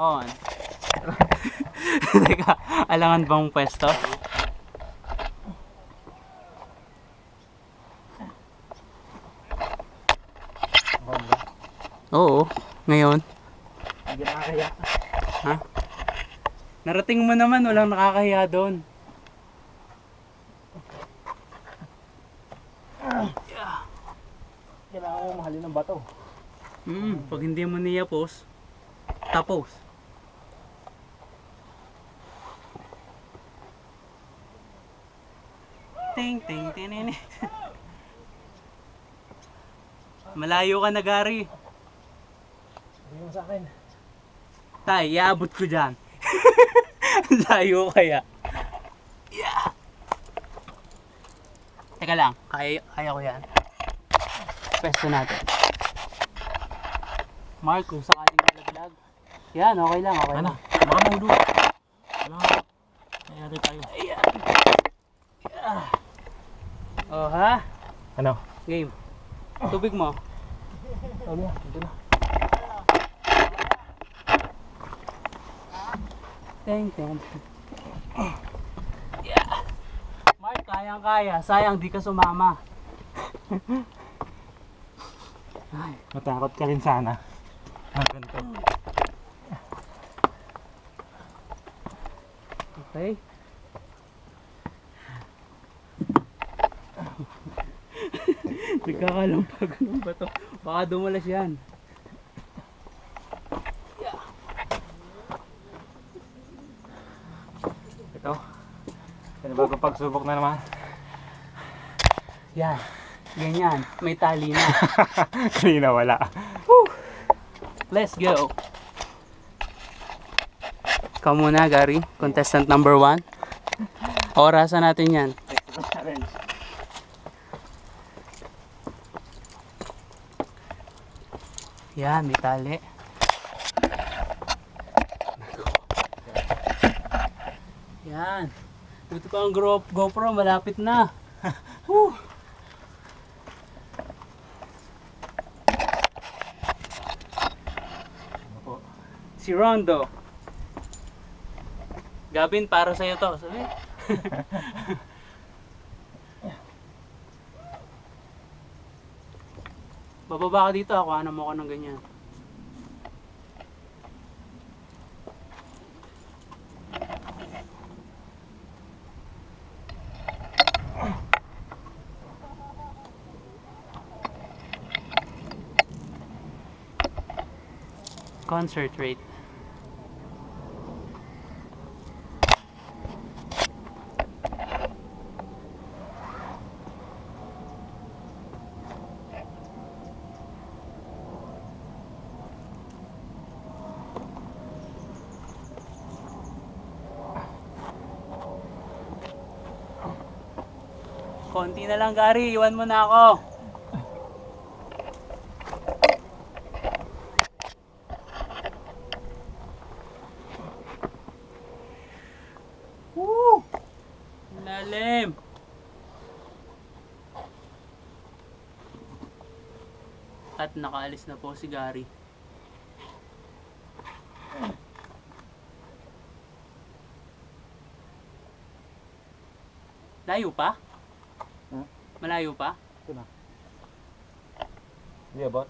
On. Teka, alangan bang pwesto? Oo, ngayon. Hindi nakakaya. Ha? Narating mo naman, walang nakakahiya doon. Kailangan mo mahalin ng bato. Pag hindi mo niyapos, tapos. Ting ting ting ting. Malayo ka na, Gary. Hindi mo sa akin. Tay, iabot ko dyan. Layo kaya. Yeah. Teka lang, kaya ko yan. Pwesto natin. Mark, kung sakaling malaglag. Yan, okay lang, okay Ano? lang. Baka mahulog. Wala nga. Nangyari tayo. Ayan. Oh, ha? Ano? Game. Tubig mo. Sabi na. Ito na. Teng, teng. Yeah. Mark, kayang-kaya. Sayang, di ka sumama. Ay. Matakot ka rin sana. Ganito. Okay. Nagkakalampag ng bato. Baka dumulas yan. Ito. Bagong pagsubok na naman. Yan. Ganyan. May tali na. Kanina wala. Let's go. Ikaw muna, Gary. Contestant number 1. Orasan natin yan. Yan, may tali. Yan. Dito pa ang GoPro, malapit na. Whew. Si Rondo. Gavin, para sa'yo to. Sabi? Bababa ka dito, ako ano mo ko ng ganyan. Concert rate. Konti na lang, Gary. Iwan mo na ako. Woo! Lalim. At nakaalis na po si Gary. Layo pa? Malayo pa? Ito na. Hindi abot?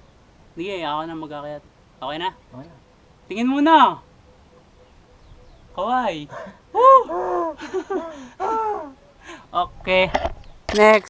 Sige, ako na mag-akayat. Okay na? Okay na. Tingin mo na! Kawai! Woo! Okay. Next!